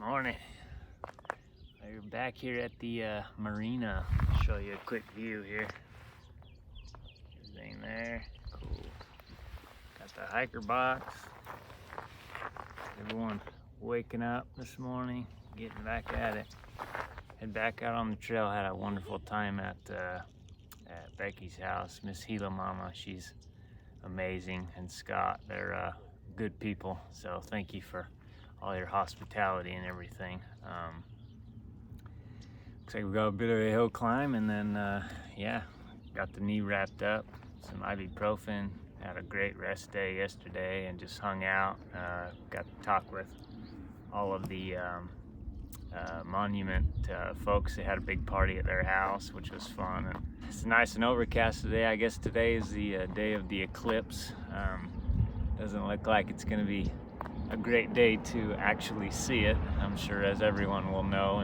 Morning. We're back here at the marina. I'll show you a quick view here. Everything there, cool. Got the hiker box. Everyone waking up this morning, getting back at it. Head back out on the trail. Had a wonderful time at Becky's house. Miss Gila Mama, she's amazing, and Scott, they're good people. So thank you for all your hospitality and everything. Looks like we got a bit of a hill climb, and then yeah, got the knee wrapped up, some ibuprofen. Had a great rest day yesterday and just hung out. Got to talk with all of the monument folks. They had a big party at their house, which was fun. And it's nice and overcast today. I guess today is the day of the eclipse. Doesn't look like it's gonna be a great day to actually see it, I'm sure, as everyone will know,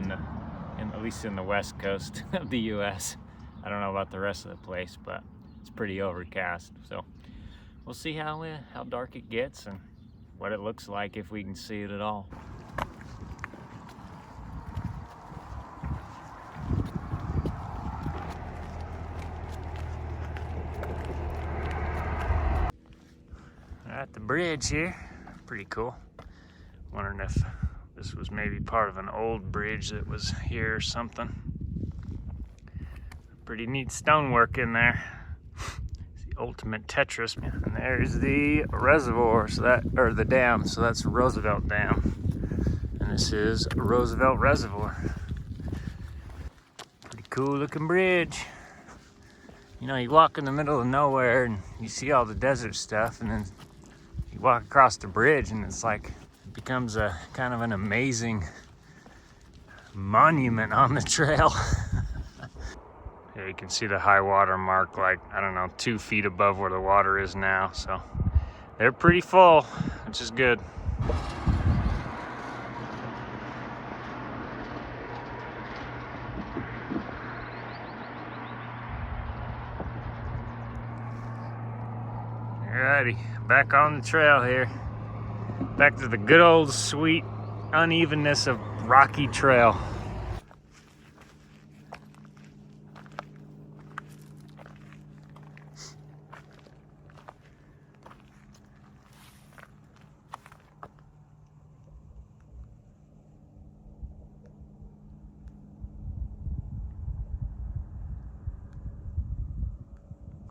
at least in the west coast of the US. I don't know about the rest of the place, but it's pretty overcast. So we'll see how dark it gets and what it looks like, if we can see it at all. We're at the bridge here. Pretty cool. Wondering if this was maybe part of an old bridge that was here or something. Pretty neat stonework in there. It's the ultimate Tetris. And there's the reservoir, or the dam. So that's Roosevelt Dam. And this is Roosevelt Reservoir. Pretty cool looking bridge. You know, you walk in the middle of nowhere and you see all the desert stuff, and then you walk across the bridge and it's like, it becomes a kind of an amazing monument on the trail. Here you can see the high water mark, like, I don't know, 2 feet above where the water is now. So they're pretty full, which is good. Alrighty, back on the trail here. Back to the good old sweet unevenness of rocky trail.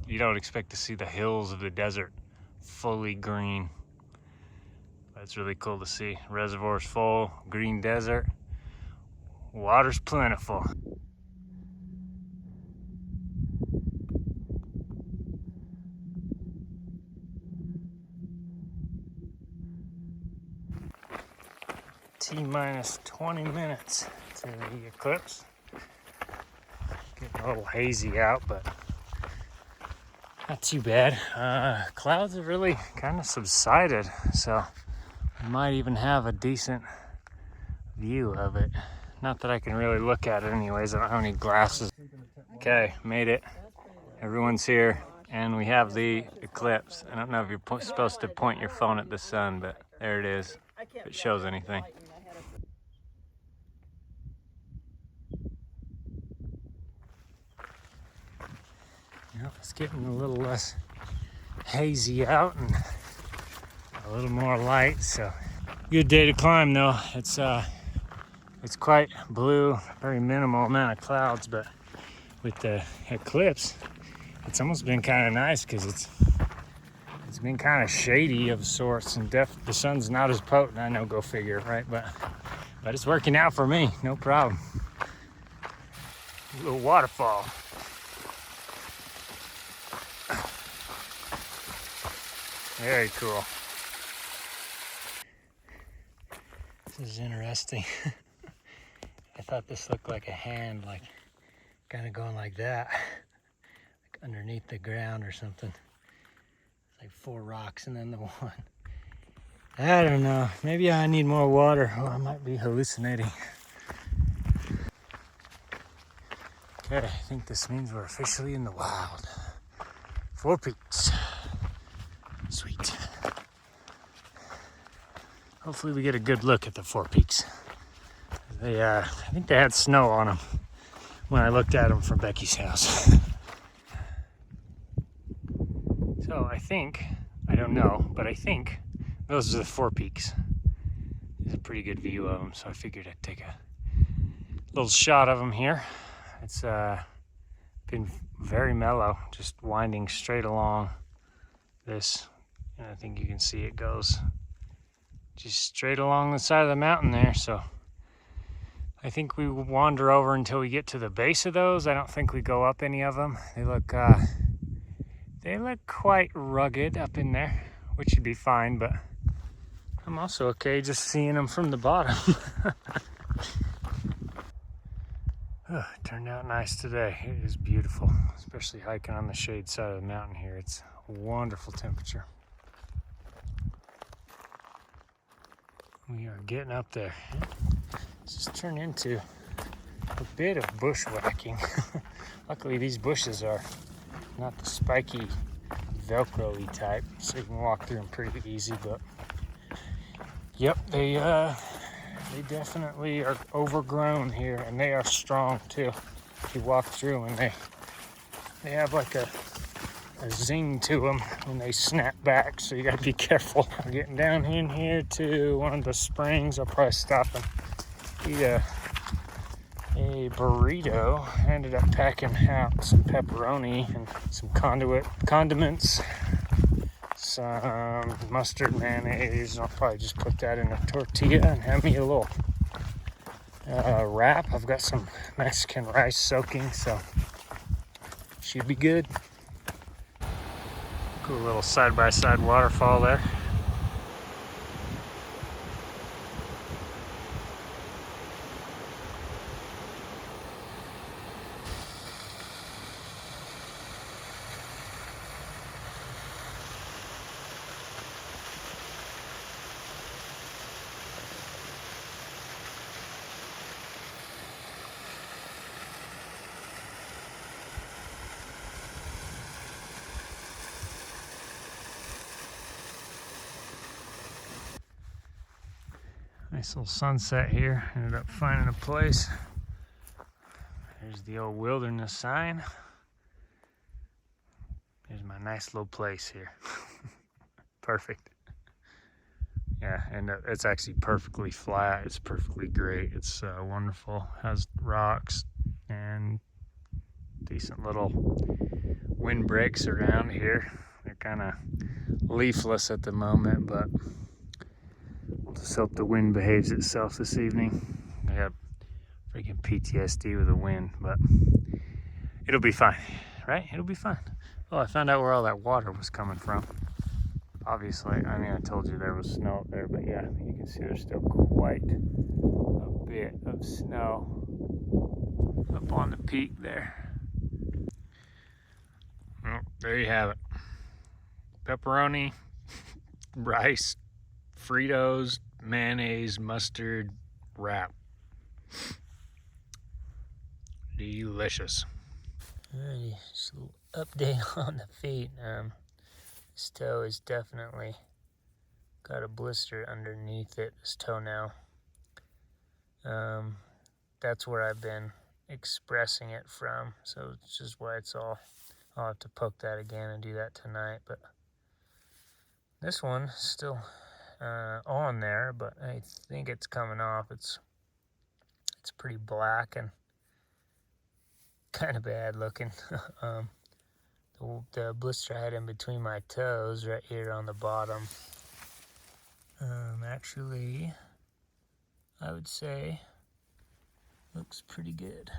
You don't expect to see the hills of the desert fully green. That's really cool to see. Reservoir's full, green desert, water's plentiful. T-minus 20 minutes to the eclipse. Getting a little hazy out, but not too bad. Clouds have really kind of subsided, so we might even have a decent view of it. Not that I can really look at it anyways, I don't have any glasses. Okay, made it. Everyone's here, and we have the eclipse. I don't know if you're supposed to point your phone at the sun, but there it is, if it shows anything. Yep, it's getting a little less hazy out and a little more light, so good day to climb though. It's quite blue, very minimal amount of clouds, but with the eclipse, it's almost been kind of nice because it's been kind of shady of sorts, and the sun's not as potent. I know, go figure, right? But it's working out for me, no problem. A little waterfall. Very cool. This is interesting. I thought this looked like a hand, like kind of going like that, like underneath the ground or something. It's like 4 rocks and then the one. I don't know. Maybe I need more water. Oh, I might be hallucinating. Okay, I think this means we're officially in the wild. 4 peaks. Sweet. Hopefully we get a good look at the 4 peaks. I think they had snow on them when I looked at them from Becky's house. So I don't know, but I think those are the 4 peaks. There's a pretty good view of them, so I figured I'd take a little shot of them here. It's been very mellow, just winding straight along this. And I think you can see it goes just straight along the side of the mountain there. So I think we wander over until we get to the base of those. I don't think we go up any of them. They look quite rugged up in there, which should be fine, but I'm also okay just seeing them from the bottom. It turned out nice today. It is beautiful, especially hiking on the shade side of the mountain here. It's a wonderful temperature. We are getting up there. It's just turned into a bit of bushwhacking. Luckily, these bushes are not the spiky Velcro-y type, so you can walk through them pretty easy, but yep, they definitely are overgrown here, and they are strong too. If you walk through and they have like a zing to them when they snap back, so you gotta be careful. I'm getting down in here to one of the springs. I'll probably stop and eat a burrito. I ended up packing out some pepperoni and some condiments, some mustard, mayonnaise. I'll probably just put that in a tortilla and have me a little wrap. I've got some Mexican rice soaking, so should be good. Cool little side-by-side waterfall there. Nice little sunset here. Ended up finding a place. There's the old wilderness sign. There's my nice little place here. Perfect. Yeah, and it's actually perfectly flat. It's perfectly great. It's wonderful. Has rocks and decent little windbreaks around here. They're kind of leafless at the moment, but we'll just hope the wind behaves itself this evening. I got freaking PTSD with the wind, but it'll be fine, right? It'll be fine. Oh, I found out where all that water was coming from. Obviously, I mean, I told you there was snow up there, but yeah, you can see there's still quite a bit of snow up on the peak there. Well, there you have it. Pepperoni, rice, Fritos, mayonnaise, mustard, wrap. Delicious. Alrighty, just a little update on the feet. This toe is definitely got a blister underneath it, this toenail. That's where I've been expressing it from, so it's just why I'll have to poke that again and do that tonight. But this one still on there, but I think it's coming off. It's pretty black and kind of bad looking. The blister I had in between my toes right here on the bottom, actually, I would say looks pretty good.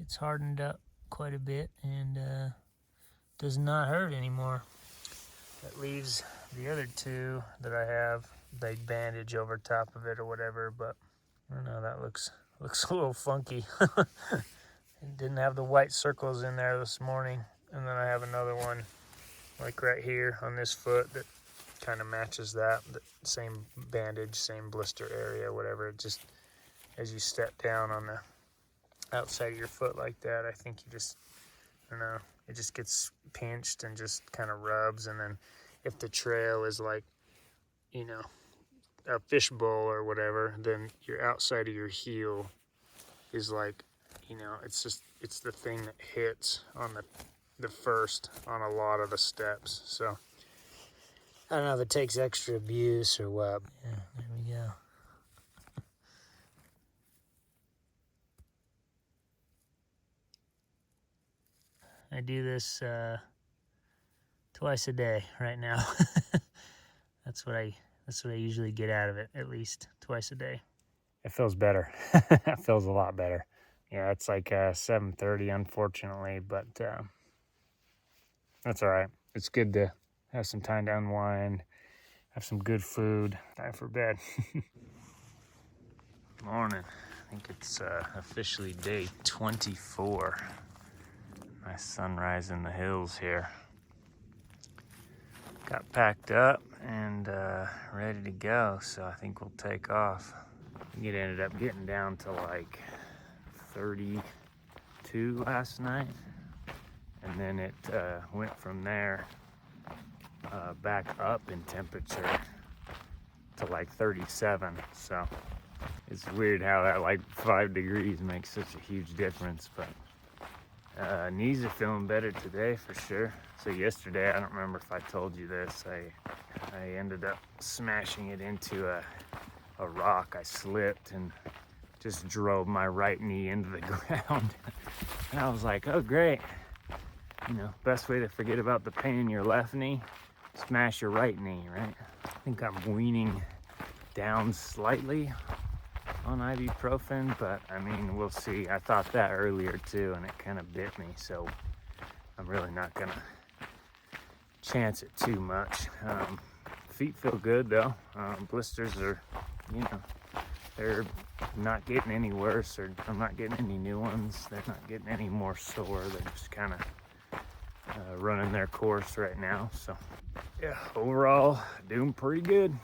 It's hardened up quite a bit and does not hurt anymore. That leaves the other two that I have, they bandage over top of it or whatever, but I don't know, that looks a little funky. It didn't have the white circles in there this morning. And then I have another one like right here on this foot that kind of matches that. The same bandage, same blister area, whatever. It just, as you step down on the outside of your foot like that, I think you just, I don't know, it just gets pinched and just kind of rubs. And then if the trail is like, you know, a fishbowl or whatever, then your outside of your heel is like, you know, it's the thing that hits on the first on a lot of the steps. So I don't know if it takes extra abuse or what. Yeah, there we go. I do this twice a day right now. That's what I usually get out of it, at least twice a day. It feels better. It feels a lot better. Yeah, it's like 7:30, unfortunately, but that's all right. It's good to have some time to unwind, have some good food, time for bed. Morning. I think it's officially day 24. Nice sunrise in the hills here. Got packed up and ready to go, so I think we'll take off. It ended up getting down to like 32 last night, and then it went from there back up in temperature to like 37. So it's weird how that like 5 degrees makes such a huge difference, but knees are feeling better today for sure. So yesterday, I don't remember if I told you this, I ended up smashing it into a rock. I slipped and just drove my right knee into the ground. And I was like, oh great. You know, best way to forget about the pain in your left knee, smash your right knee, right? I think I'm weaning down slightly on ibuprofen, but I mean, we'll see. I thought that earlier too, and it kind of bit me, so I'm really not gonna chance it too much. Feet feel good though. Blisters are, you know, they're not getting any worse, or I'm not getting any new ones. They're not getting any more sore. They're just kind of running their course right now. So yeah, overall doing pretty good.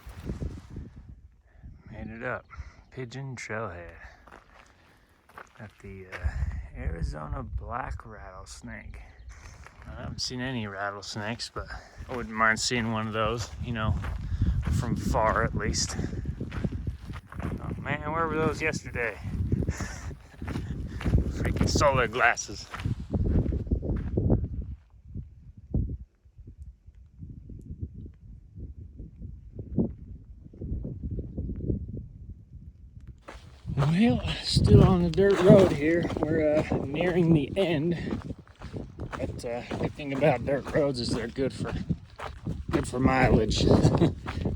Made it up. Pigeon Trailhead at the Arizona black rattlesnake. I haven't seen any rattlesnakes, but I wouldn't mind seeing one of those, you know, from far at least. Oh man, where were those yesterday? Freaking solar glasses. Well, still on the dirt road here. We're nearing the end. But good thing about dirt roads is they're good for mileage.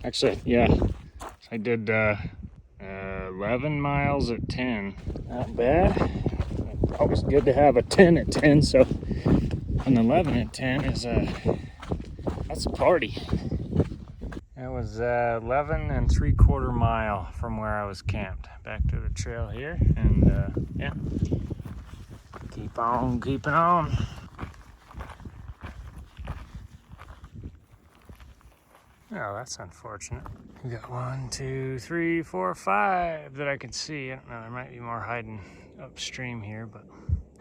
Actually, yeah, I did 11 miles at 10. Not bad. Always good to have a 10 at 10. So an 11 at 10 is that's a party. It was 11 3/4 mile from where I was camped back to the trail here, and yeah, keep on keeping on. Oh, that's unfortunate. We got 1, 2, 3, 4, 5 that I can see. I don't know, there might be more hiding upstream here, but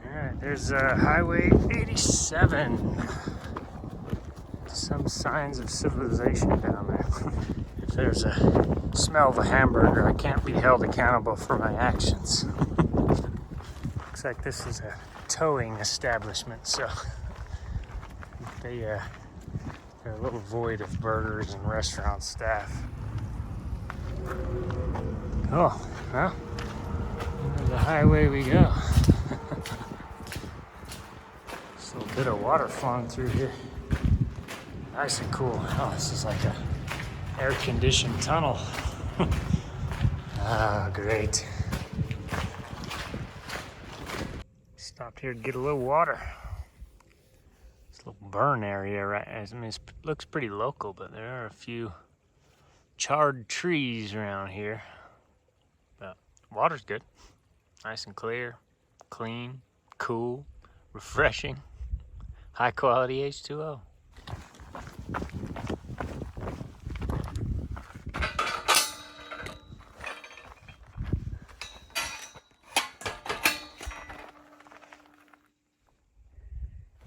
all right, there's Highway 87. Some signs of civilization down there. If there's a smell of a hamburger, I can't be held accountable for my actions. Looks like this is a towing establishment, so they're a little void of burgers and restaurant staff. Oh, well, there's the highway we go. Just a little bit of water flowing through here. Nice and cool. Oh, this is like a air-conditioned tunnel. Ah, great. Stopped here to get a little water. This little burn area, right? I mean, it looks pretty local, but there are a few charred trees around here. But water's good. Nice and clear, clean, cool, refreshing, high quality H2O.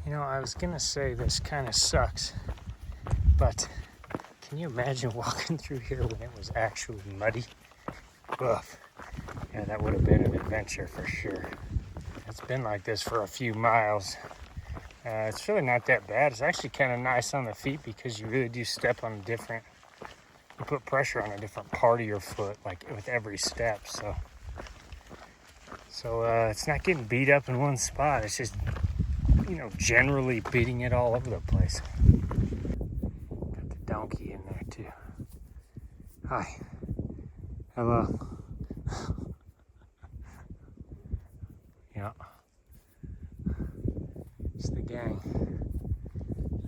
You know, I was gonna say this kind of sucks, but Can you imagine walking through here when it was actually muddy? Ugh. Yeah, that would have been an adventure for sure. It's been like this for a few miles. It's really not that bad. It's actually kind of nice on the feet because you really do step on you put pressure on a different part of your foot, like with every step. So it's not getting beat up in one spot. It's just, generally beating it all over the place. Got the donkey in there too. Hi. Hello. Yeah. It's the gang.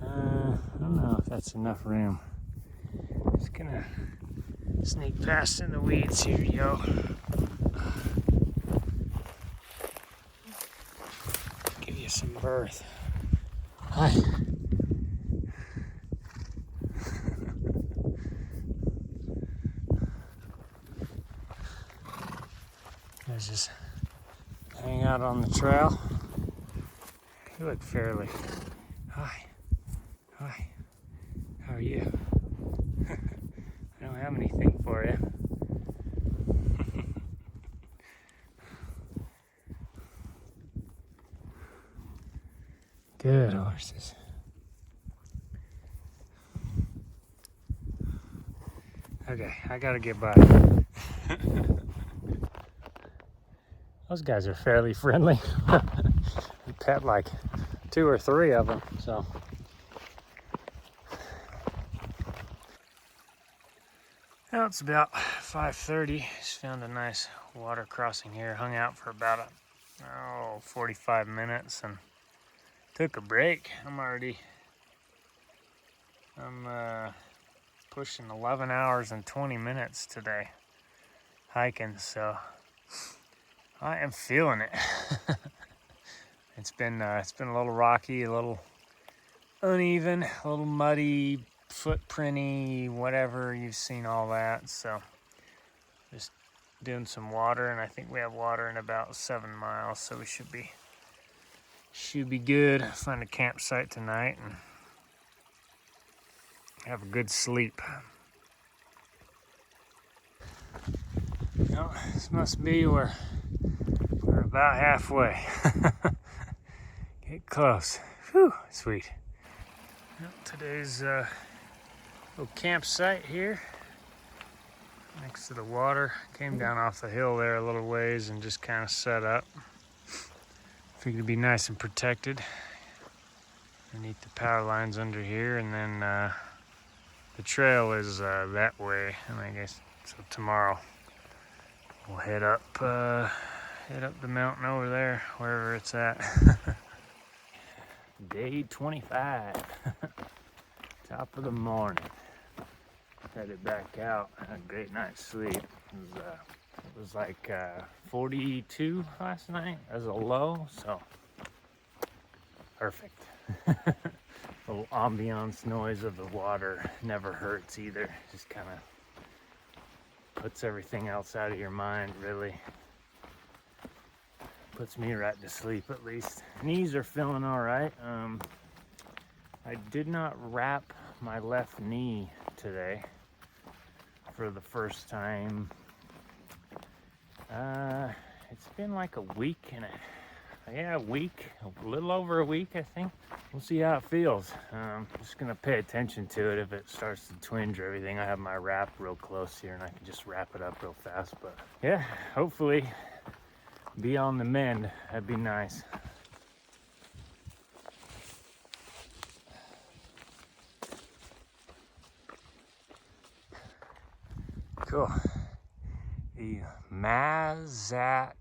I don't know if that's enough room. Just gonna sneak past in the weeds here, yo. Give you some berth. Hi. Guys just hang out on the trail. You look fairly. Hi. Hi. How are you? I don't have anything for you. Good horses. Okay, I gotta get by. Those guys are fairly friendly. We pet like 2 or 3 of them, so. Well, it's about 5:30. Just found a nice water crossing here. Hung out for about 45 minutes and took a break. I'm pushing 11 hours and 20 minutes today hiking, so I am feeling it. It's been a little rocky, a little uneven, a little muddy, footprinty, whatever. You've seen all that. So just doing some water, and I think we have water in about 7 miles, so we should be good. Find a campsite tonight and have a good sleep. No, this must be we're about halfway. Get close. Whew, sweet. Well, today's little campsite here next to the water. Came down off the hill there a little ways and just kind of set up. Figured it'd be nice and protected underneath the power lines under here, and then the trail is that way, and I guess so. Tomorrow we'll head up the mountain over there, wherever it's at. Day 25. Top of the morning. Headed back out. Had a great night's sleep. It was like 42 last night as a low, so perfect. Little ambiance noise of the water never hurts either. Just kind of puts everything else out of your mind, really. Puts me right to sleep, at least. Knees are feeling all right. I did not wrap my left knee today for the first time. It's been like a week and a little over a week, I think. We'll see how it feels. Just gonna pay attention to it. If it starts to twinge or everything, I have my wrap real close here and I can just wrap it up real fast. But yeah, hopefully be on the mend. That'd be nice. Cool. The Mazatzal.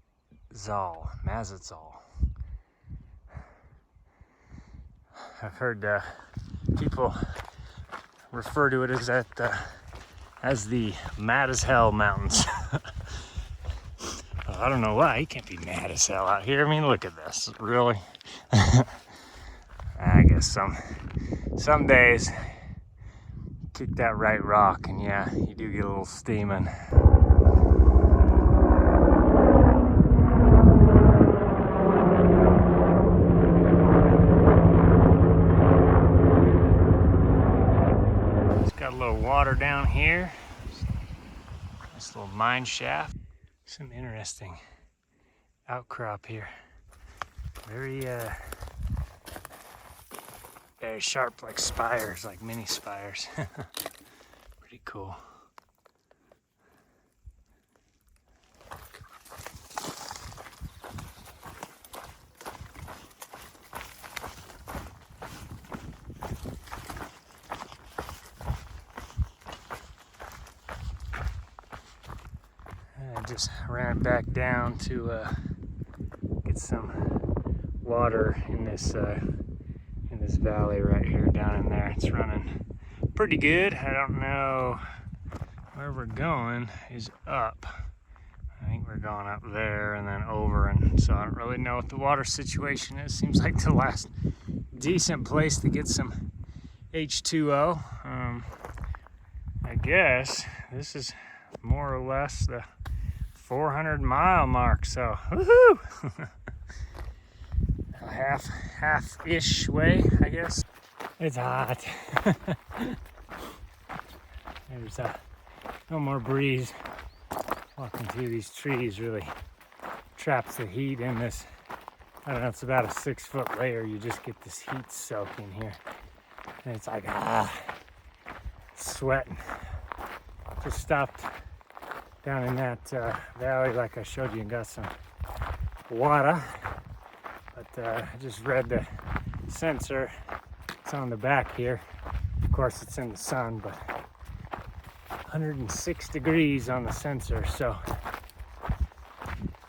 I've heard people refer to it as the mad as hell mountains. I don't know why. You can't be mad as hell out here. I mean, look at this. Really? I guess some days kick that right rock and yeah, you do get a little steaming. It's got a little water mine shaft. Some interesting outcrop here. Very sharp, like spires, like mini spires. Pretty cool. I just ran back down to get some water in this valley right here down in there. It's running pretty good. I don't know where we're going is up. I think we're going up there and then over, and so I don't really know what the water situation is. Seems like the last decent place to get some H2O. I guess this is more or less the 400-mile mark, so woohoo! half-ish way, I guess. It's hot. There's no more breeze. Walking through these trees really traps the heat in this. I don't know, it's about a 6-foot layer. You just get this heat soaking here. And it's like, sweating. Just stopped down in that valley like I showed you and got some water. But I just read the sensor. It's on the back here. Of course, it's in the sun, but 106 degrees on the sensor, so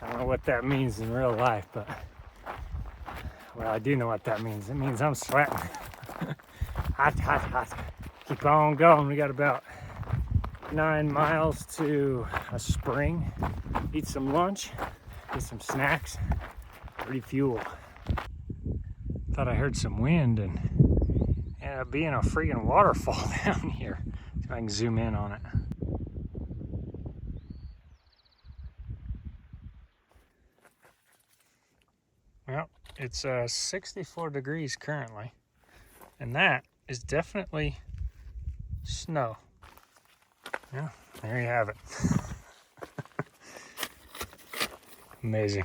I don't know what that means in real life, but well, I do know what that means. It means I'm sweating. Hot, hot, hot. Keep on going. We got about 9 miles to a spring. Eat some lunch, get some snacks, refuel. Thought I heard some wind and ended up being a freaking waterfall down here. See if I can zoom in on it. Well, it's 64 degrees currently, and that is definitely snow. Yeah, there you have it. Amazing.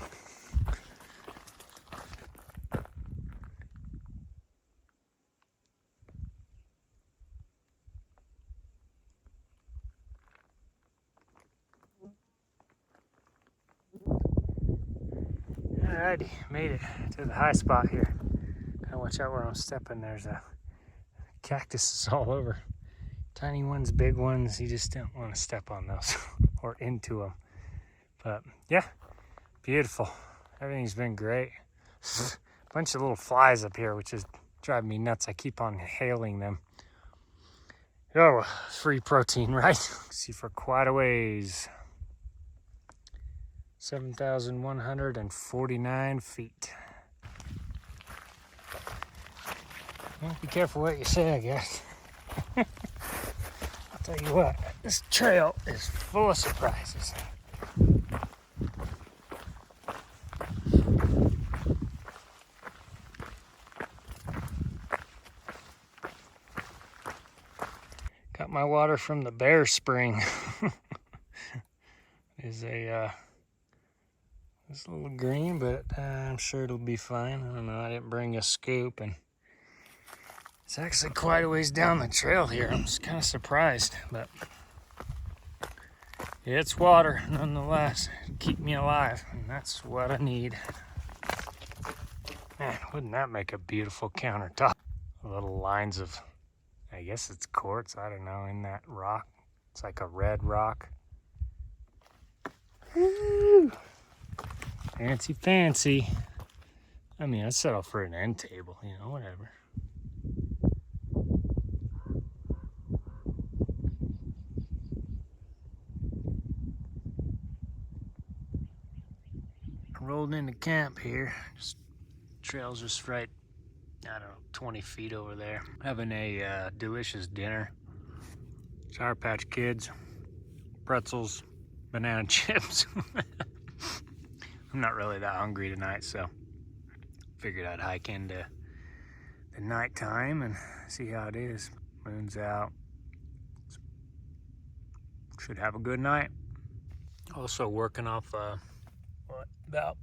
Alrighty, made it to the high spot here. Gotta watch out where I'm stepping. There's cactuses all over. Tiny ones, big ones. You just don't want to step on those or into them. But yeah, beautiful. Everything's been great. Bunch of little flies up here, which is driving me nuts. I keep on inhaling them. Oh, free protein, right? See for quite a ways. 7,149 feet. Well, be careful what you say, I guess. I'll tell you what, this trail is full of surprises. Got my water from the Bear Spring. Is it's a little green, but I'm sure it'll be fine. I don't know, I didn't bring a scoop, and it's actually quite a ways down the trail here. I'm just kind of surprised, but it's water nonetheless. Keep me alive, and that's what I need. Man, wouldn't that make a beautiful countertop? Little lines of, I guess it's quartz, I don't know, in that rock. It's like a red rock. Woo! Fancy, fancy. I mean, I'd settle for an end table, you know, whatever. I rolled into camp here. Trail's just right, I don't know, 20 feet over there. Having a delicious dinner. Sour Patch Kids, pretzels, banana chips. I'm not really that hungry tonight, so figured I'd hike into the nighttime and see how it is. Moon's out. Should have a good night. Also working off about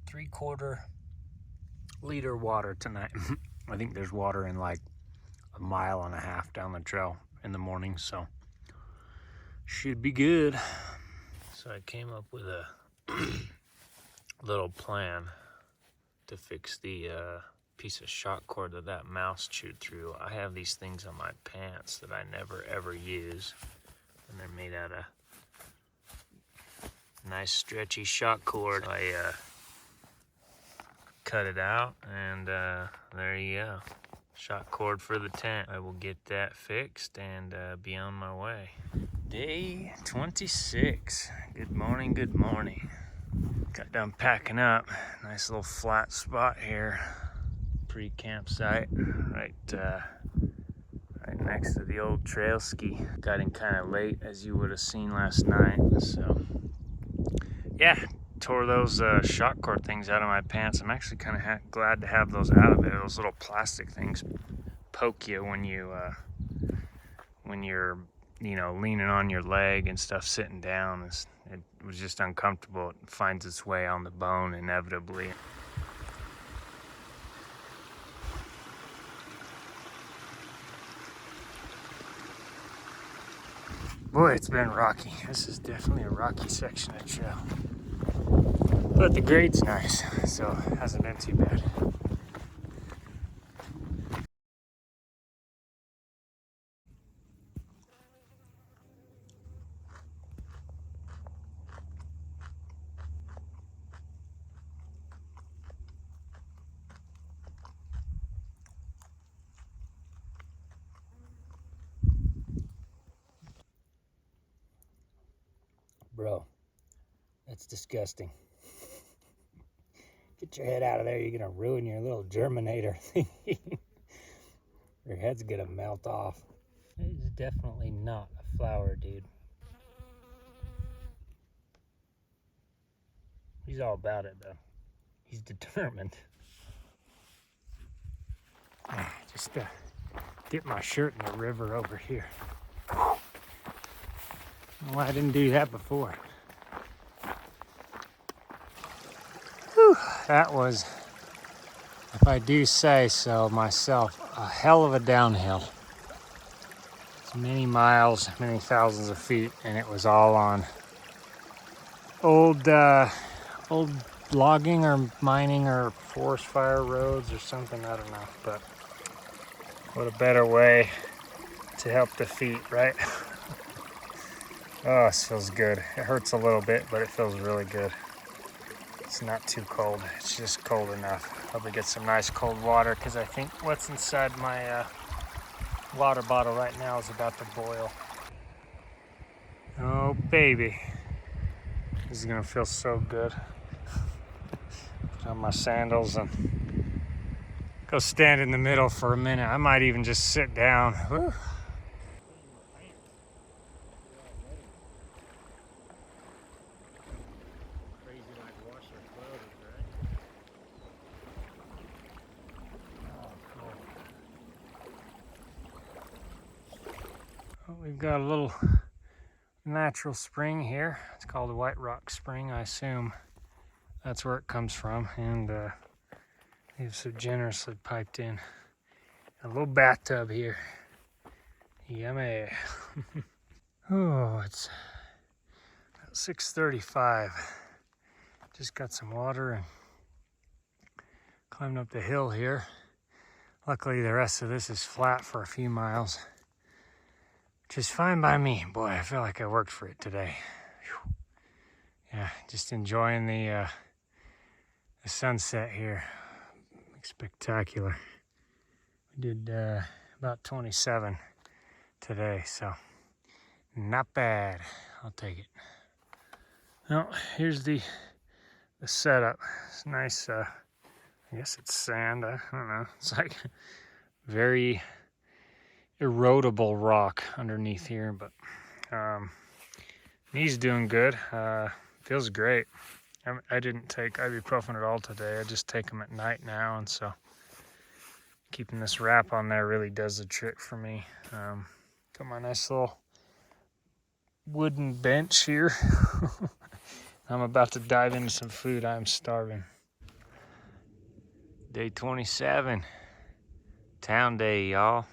3/4 liter water tonight. I think there's water in like 1.5 miles down the trail in the morning, so should be good. So I came up with a little plan to fix the piece of shock cord that mouse chewed through. I have these things on my pants that I never ever use, and they're made out of nice stretchy shock cord. I cut it out, and there you go. Shock cord for the tent. I will get that fixed and be on my way. Day 26. Good morning, good morning. Got done packing up. Nice little flat spot here. Pre-campsite, right next to the old trail ski. Got in kind of late, as you would have seen last night. So yeah, tore those shock cord things out of my pants. I'm actually kind of glad to have those out of there. Those little plastic things poke you when you're leaning on your leg and stuff, sitting down. It was just uncomfortable. It finds its way on the bone inevitably. Boy, it's been rocky. This is definitely a rocky section of trail. But the grade's nice, so it hasn't been too bad. Bro, that's disgusting. Get your head out of there. You're gonna ruin your little germinator thing. Your head's gonna melt off. It is definitely not a flower, dude. He's all about it, though. He's determined. Just dip my shirt in the river over here. Well, I didn't do that before. Whew, that was, if I do say so myself, a hell of a downhill. It's many miles, many thousands of feet, and it was all on old logging or mining or forest fire roads or something, I don't know. But what a better way to help the feet, right? Oh, this feels good. It hurts a little bit, but it feels really good. It's not too cold. It's just cold enough. Hope we get some nice cold water, because I think what's inside my water bottle right now is about to boil. Oh, baby. This is gonna feel so good. Put on my sandals and go stand in the middle for a minute. I might even just sit down. Whew. We've got a little natural spring here. It's called the White Rock Spring. I assume that's where it comes from, and they've so generously piped in a little bathtub here. Yummy. Oh, it's about 6:35. Just got some water and climbed up the hill here. Luckily, the rest of this is flat for a few miles, which is fine by me. Boy, I feel like I worked for it today. Whew. Yeah, just enjoying the sunset here. Spectacular. We did about 27 today, so not bad. I'll take it. Well, here's the setup. It's nice. I guess it's sand. I don't know. It's like very erodible rock underneath here, but knee's doing good. Feels great. I didn't take ibuprofen at all today. I just take them at night now, and so keeping this wrap on there really does the trick for me. Got my nice little wooden bench here. I'm about to dive into some food. I'm starving. Day 27. Town day, y'all.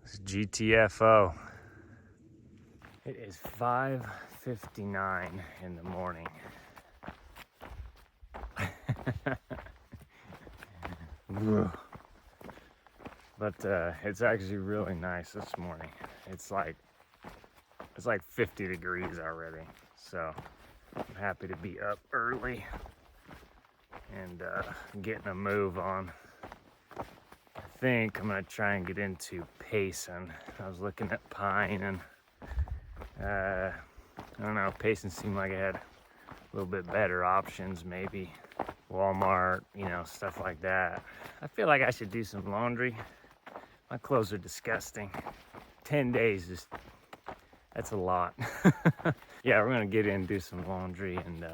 It's GTFO. It is 5:59 in the morning. But it's actually really nice this morning. It's like 50 degrees already. So I'm happy to be up early and getting a move on. I think I'm gonna try and get into Payson. I was looking at Pine and I don't know, Payson seemed like it had a little bit better options, maybe Walmart, you know, stuff like that. I feel like I should do some laundry. My clothes are disgusting. 10 days, that's a lot. Yeah, we're gonna get in and do some laundry and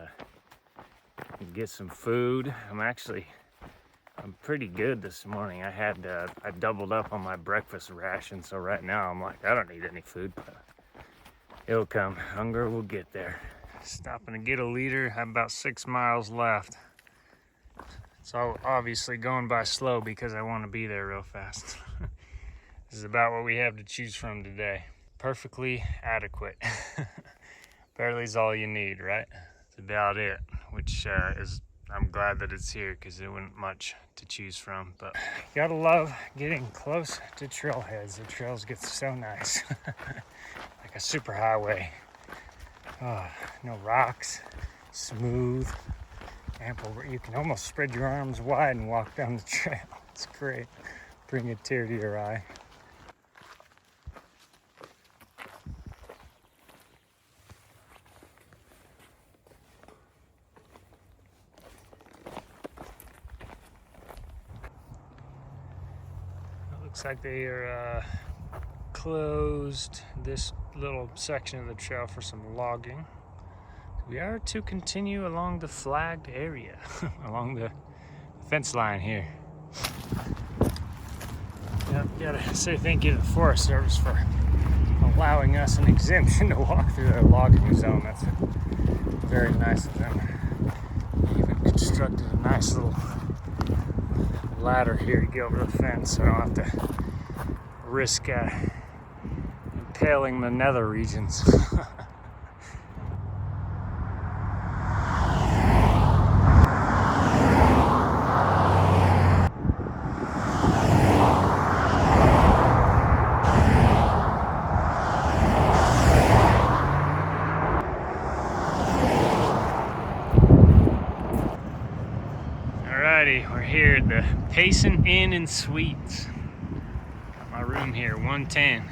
get some food. I'm pretty good this morning. I doubled up on my breakfast ration, so right now I'm like, I don't need any food, but it'll come. Hunger will get there. Stopping to get a liter. I have about 6 miles left. So obviously going by slow because I want to be there real fast. This is about what we have to choose from today. Perfectly adequate. Barely is all you need, right? That's about it, which I'm glad that it's here because there wasn't much to choose from. But you gotta love getting close to trailheads. The trails get so nice. Like a super highway. Oh, no rocks, smooth, ample. You can almost spread your arms wide and walk down the trail. It's great. Bring a tear to your eye. It looks like they are closed this little section of the trail for some logging. We are to continue along the flagged area, along the fence line here. Yep, gotta say thank you to the Forest Service for allowing us an exemption to walk through their logging zone. That's very nice of them. They even constructed a nice little ladder here to get over the fence, so I don't have to risk impaling the nether regions. Alrighty, we're here at the Payson Inn and Suites. Got my room here, 110.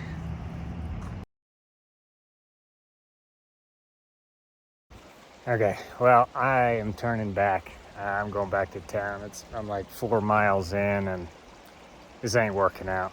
Okay, well, I am turning back. I'm going back to town. I'm like 4 miles in and this ain't working out.